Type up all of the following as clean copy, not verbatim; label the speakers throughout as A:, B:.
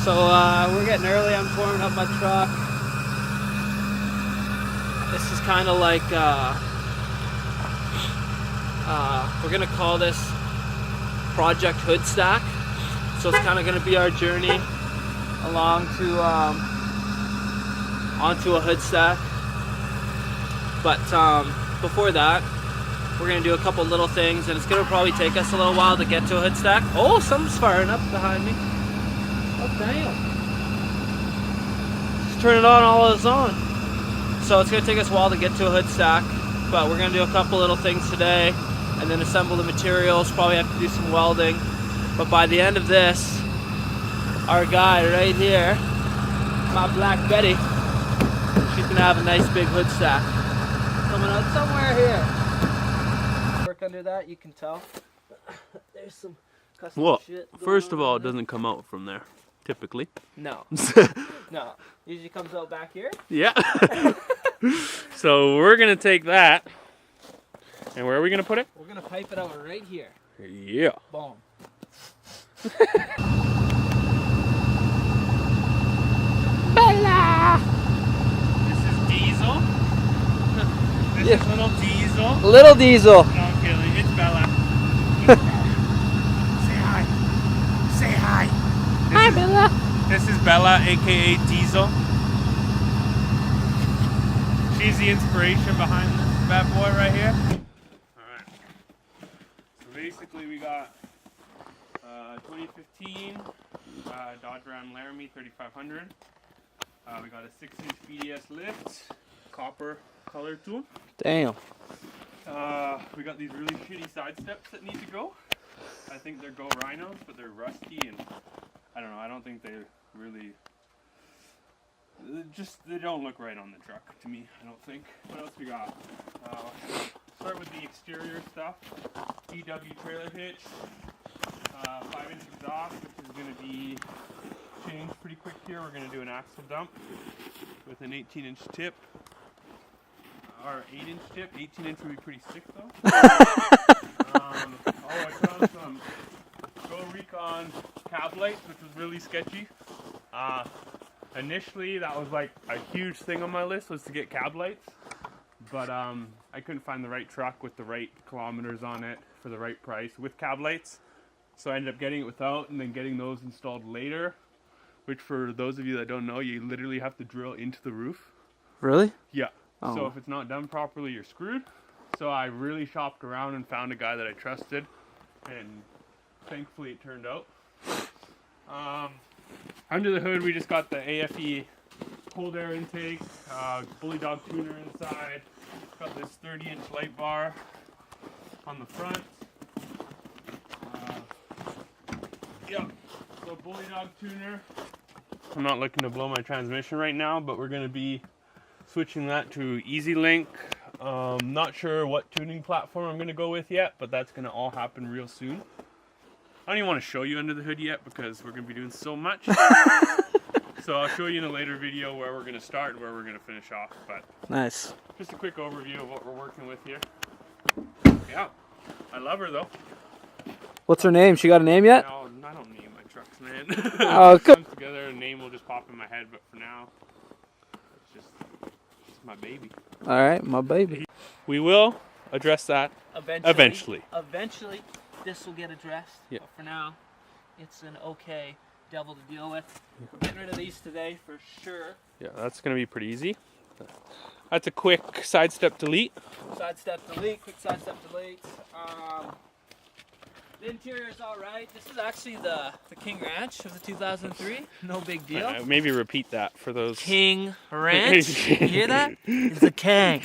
A: So we're getting early. I'm pouring up my truck. This is kind of like we're gonna call this Project HoodStack. So it's kind of gonna be our journey along to onto a hood stack. But before that, we're gonna do a couple little things, and it's gonna probably take us a little while to get to a hood stack. Oh, something's firing up behind me. Oh damn! Just turn it on, all is on. So it's gonna take us a while to get to a hood stack, but we're gonna do a couple little things today, and then assemble the materials. Probably have to do some welding. But by the end of this, our guy right here, my Black Betty, she's gonna have a nice big hood stack coming out somewhere here. Work under that, you can tell. There's some custom shit.
B: First of all, it doesn't come out from there, typically.
A: No. No. Usually comes out back here.
B: Yeah. So we're gonna take that, and where are we gonna put it?
A: We're gonna pipe it out right here.
B: Yeah.
A: Boom.
B: Bella! This is Diesel. This is little Diesel.
A: Little Diesel.
B: No, I'm kidding. It's Bella. Say hi. Say hi. Hi, Bella. This is Bella, aka Diesel. She's the inspiration behind this bad boy right here. Alright. So basically we got 2015 Dodge Ram Laramie 3500. We got a 6-inch BDS lift, copper color tool.
A: Damn.
B: We got these really shitty side steps that need to go. I think they're Go Rhinos, but they're rusty, and I don't know. I don't think they really. They don't look right on the truck to me. I don't think. What else we got? Start with the exterior stuff. DW trailer hitch. 5-inch exhaust, which is going to be changed pretty quick here. We're going to do an axle dump with an 18-inch tip. Or 8-inch tip. 18-inch would be pretty sick though. I found some Go Recon cab lights, which was really sketchy. Initially, that was like a huge thing on my list, was to get cab lights. But I couldn't find the right truck with the right kilometers on it for the right price with cab lights. So I ended up getting it without, and then getting those installed later. Which, for those of you that don't know, you literally have to drill into the roof.
A: Really?
B: Yeah.
A: Oh.
B: So if it's not done properly, you're screwed. So I really shopped around and found a guy that I trusted, and thankfully it turned out. Under the hood, we just got the AFE cold air intake, bully dog tuner inside. Got this 30-inch light bar on the front. Yeah, so bully dog tuner. I'm not looking to blow my transmission right now, but we're going to be switching that to Easy Link. Not sure what tuning platform I'm going to go with yet, but that's going to all happen real soon. I don't even want to show you under the hood yet because we're going to be doing so much. So I'll show you in a later video where we're going to start and where we're going to finish off. But
A: nice.
B: Just a quick overview of what we're working with here. Yeah, I love her though.
A: What's her name? She got a name yet?
B: No, I don't name my trucks, man.
A: Oh,
B: comes together, a name will just pop in my head, but for now, it's just my baby.
A: All right, my baby.
B: We will address that eventually.
A: Eventually, this will get addressed.
B: Yeah.
A: But for now, it's an okay devil to deal with. We're getting rid of these today for sure.
B: Yeah, that's going to be pretty easy. That's a quick sidestep delete.
A: Sidestep delete, quick sidestep delete. The interior is all right. This is actually the King Ranch of the 2003. No big deal.
B: Maybe repeat that for those.
A: King Ranch. You hear that? It's a king.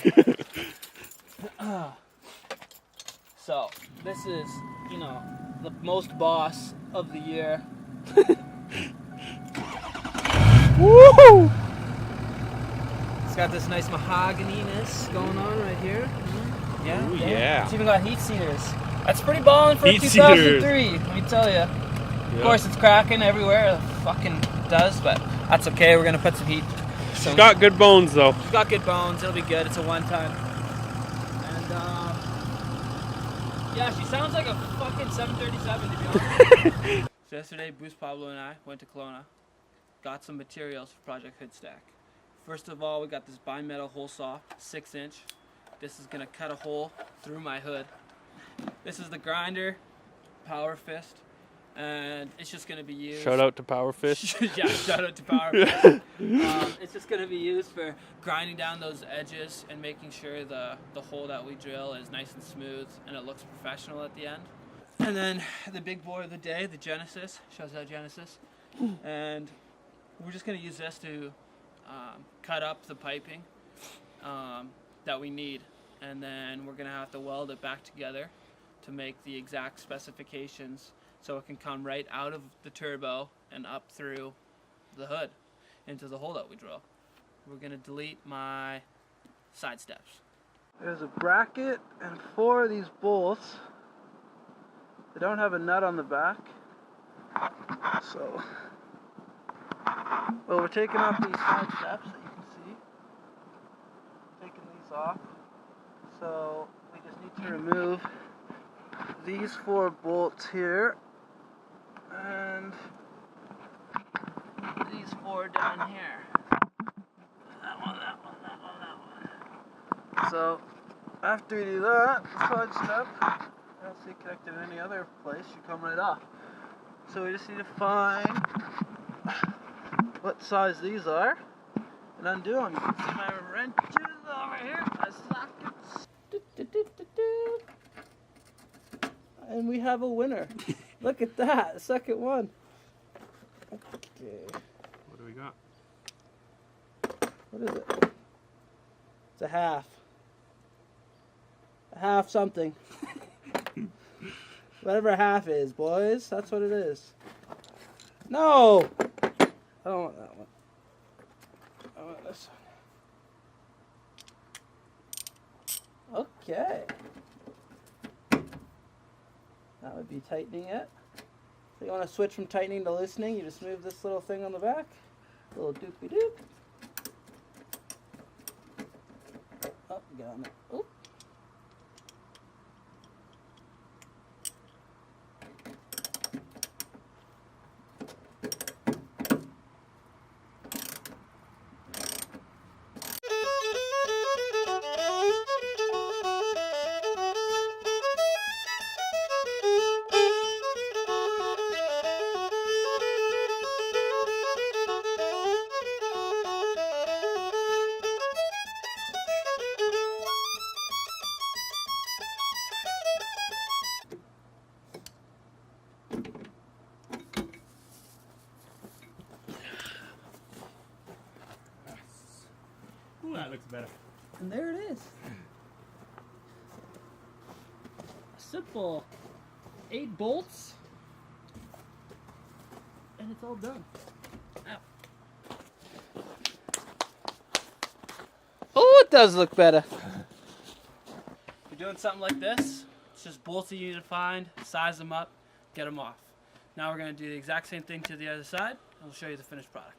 A: So this is, you know, the most boss of the year. Woo! It's got this nice mahogany-ness going on right here. Yeah.
B: Ooh, yeah.
A: It's even got heat seaters. That's pretty ballin' for a 2003, let me tell you. Yep. Of course, it's cracking everywhere. It fucking does, but that's okay. We're gonna put some heat.
B: She's got good bones, though.
A: She's got good bones. It'll be good. It's a one-time. And yeah, she sounds like a fucking 737 to be honest. So yesterday, Bruce, Pablo, and I went to Kelowna. got some materials for Project HoodStack. First of all, we got this bimetal hole saw, 6-inch. This is gonna cut a hole through my hood. This is the grinder, Power Fist, and it's just gonna be used.
B: Shout out to Power Fist.
A: Yeah, shout out to Power Fist. It's just gonna be used for grinding down those edges and making sure the hole that we drill is nice and smooth and it looks professional at the end. And then the big boy of the day, the Genesis. Shouts out Genesis. And we're just gonna use this to cut up the piping that we need, and then we're gonna have to weld it back together to make the exact specifications so it can come right out of the turbo and up through the hood into the hole that we drill. We're gonna delete my side steps. There's a bracket and 4 of these bolts. They don't have a nut on the back, so well, we're taking off these side steps that you can see. Taking these off. So we just need to remove these 4 bolts here and these 4 down here. That one, that one, that one, that one. So after we do that, side step, I don't see it connected in any other place, you come right off. So we just need to find what size these are and undo them. You can see my wrenches over here, my sockets. And we have a winner. Look at that, second one. Okay.
B: What do we got?
A: What is it? It's a half. A half something. Whatever a half is, boys. That's what it is. No! I don't want that one. I want this one. Okay. That would be tightening it. So you want to switch from tightening to loosening, you just move this little thing on the back. Little doopy doop. Oh, get on there. Oh.
B: Ooh, that looks better.
A: And there it is. A simple 8 bolts. And it's all done. Ow. Oh, it does look better. If you're doing something like this, it's just bolts that you need to find, size them up, get them off. Now we're going to do the exact same thing to the other side, and we'll show you the finished product.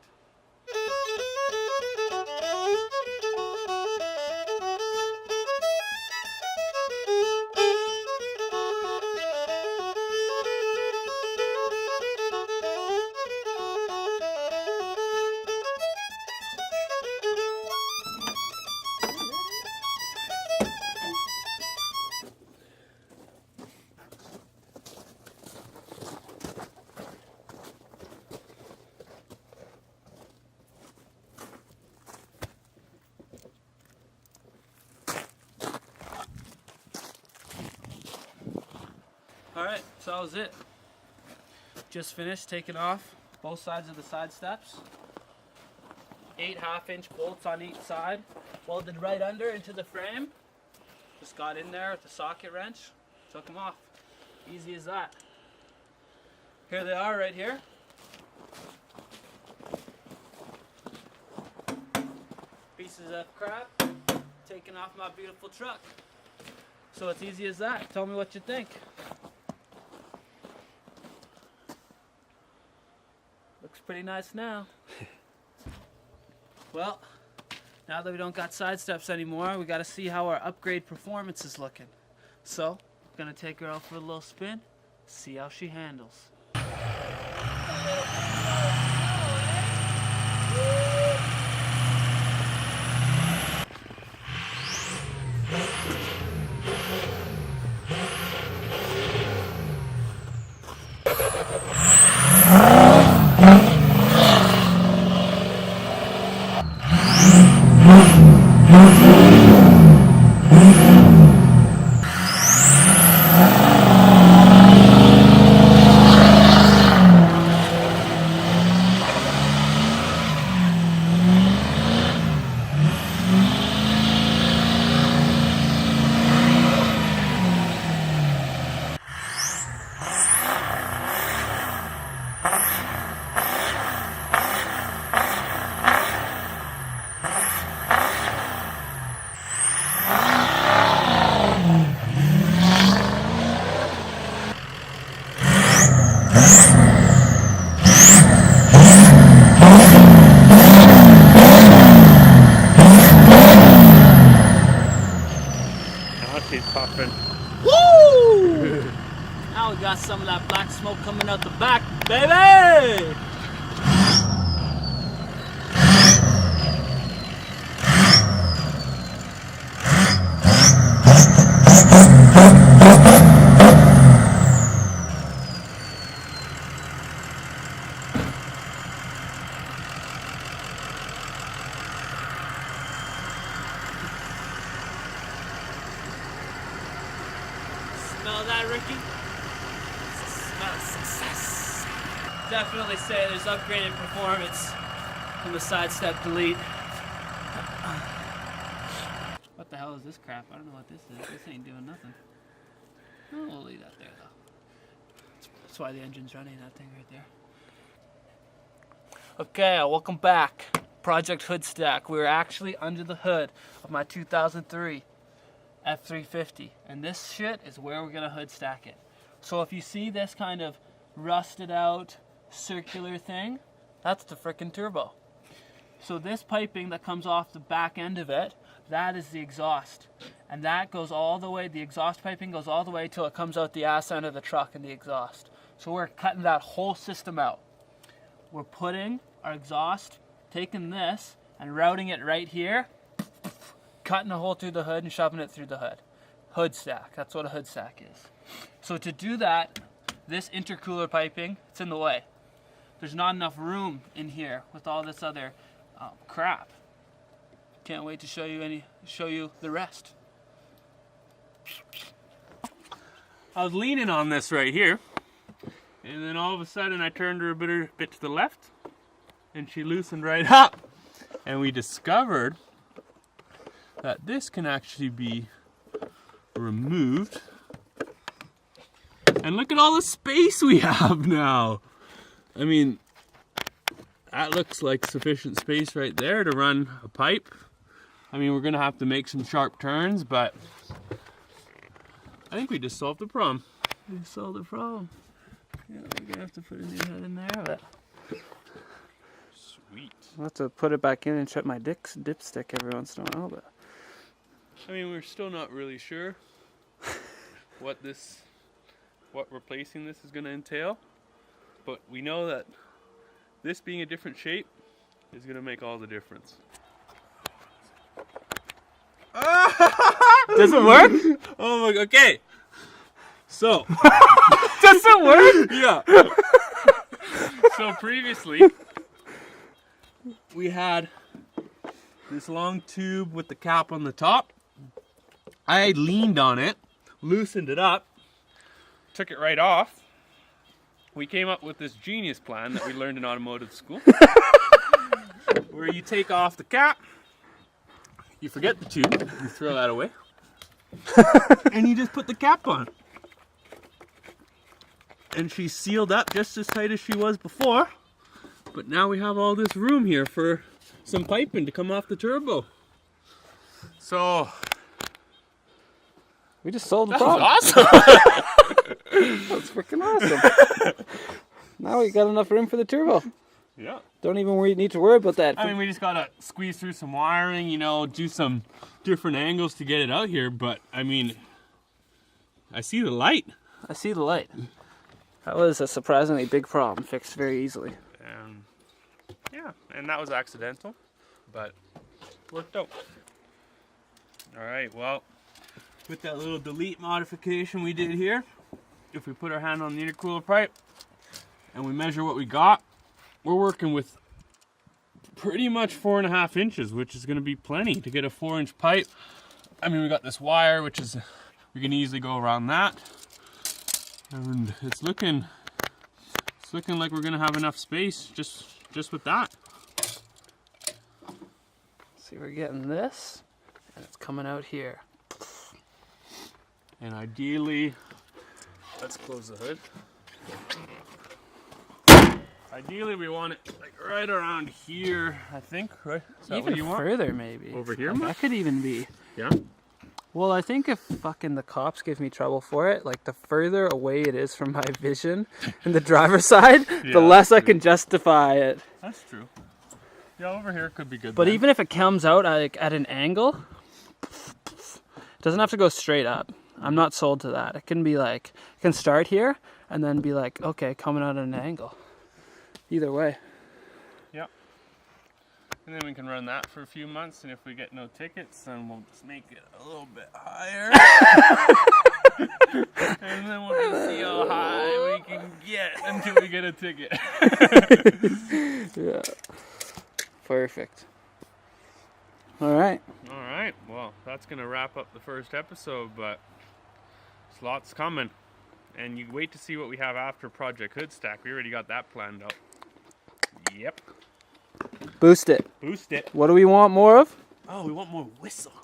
A: Alright, so that was it. Just finished taking off both sides of the side steps. 8 half-inch bolts on each side, welded right under into the frame. Just got in there with the socket wrench, took them off. Easy as that. Here they are right here. Pieces of crap taken off my beautiful truck. So it's easy as that. Tell me what you think. Looks pretty nice now. Well, now that we don't got side steps anymore, we got to see how our upgrade performance is looking. So, gonna take her out for a little spin, see how she handles.
B: Now she's puffing.
A: Woo! Now we got some of that black smoke coming out the back, baby! Smell that, Ricky? Smell success. Definitely say there's upgraded performance from the Sidestep Delete. What the hell is this crap? I don't know what this is. This ain't doing nothing. No, we'll leave that there though. That's why the engine's running, that thing right there. Okay, welcome back. Project HoodStack. We're actually under the hood of my 2003 F350, and this shit is where we're gonna hood stack it. So if you see this kind of rusted out circular thing, that's the frickin' turbo. So this piping that comes off the back end of it, that is the exhaust, and that goes all the way, the exhaust piping goes all the way till it comes out the ass end of the truck and the exhaust. So we're cutting that whole system out. We're putting our exhaust, taking this and routing it right here, cutting a hole through the hood and shoving it through the hood. Hood stack, that's what a hood stack is. So to do that, this intercooler piping, it's in the way. There's not enough room in here with all this other crap. Can't wait to show you the rest.
B: I was leaning on this right here, and then all of a sudden I turned her a bit to the left, and she loosened right up. And we discovered that this can actually be removed. And look at all the space we have now. I mean, that looks like sufficient space right there to run a pipe. I mean, we're gonna have to make some sharp turns, but I think we just solved the problem.
A: We solved the problem. Yeah, we're gonna have to put a new head in there, but
B: Sweet.
A: I'll have to put it back in and shut my dipstick every once in a while, but
B: I mean, we're still not really sure what replacing this is going to entail, but we know that this being a different shape is going to make all the difference.
A: does it work?
B: Oh my god, okay. So,
A: Does it work?
B: yeah. So previously, we had this long tube with the cap on the top. I leaned on it, loosened it up, took it right off. We came up with this genius plan that we learned in automotive school, where you take off the cap, you forget the tube, you throw that away, and you just put the cap on. And she's sealed up just as tight as she was before, but now we have all this room here for some piping to come off the turbo. So
A: We just solved the
B: that
A: problem.
B: was awesome.
A: That's freaking awesome. Now we got enough room for the turbo.
B: Yeah.
A: Don't even need to worry about that.
B: I mean, we just gotta squeeze through some wiring, you know, do some different angles to get it out here. But I mean, I see the light.
A: I see the light. That was a surprisingly big problem, fixed very easily.
B: Yeah, and that was accidental, but worked out. All right, well, with that little delete modification we did here, if we put our hand on the intercooler pipe and we measure what we got, we're working with pretty much 4.5 inches, which is going to be plenty to get a 4-inch pipe. I mean, we got this wire, which is, we can easily go around that, and it's looking like we're going to have enough space just with that.
A: See, we're getting this, and it's coming out here.
B: And ideally, let's close the hood. Ideally, we want it like right around here, I think, right? Is that
A: Even
B: what you want?
A: further, maybe.
B: Over here,
A: Like,
B: Mark?
A: that could even be.
B: Yeah.
A: Well, I think if fucking the cops give me trouble for it, like the further away it is from my vision and the driver's side, the less I can justify it.
B: That's true. Yeah, over here could be good.
A: But
B: then.
A: even if it comes out at an angle, it doesn't have to go straight up. I'm not sold to that. It can be like, it can start here and then be like, okay, coming out at an angle. Either way.
B: Yep. And then we can run that for a few months, and if we get no tickets, then we'll just make it a little bit higher. And then we'll just see how high we can get until we get a ticket.
A: Yeah. Perfect. All right.
B: All right. Well, that's going to wrap up the first episode, but there's lots coming. And you wait to see what we have after Project HoodStack. We already got that planned out. Yep.
A: Boost it.
B: Boost it.
A: What do we want more of?
B: Oh, we want more whistle.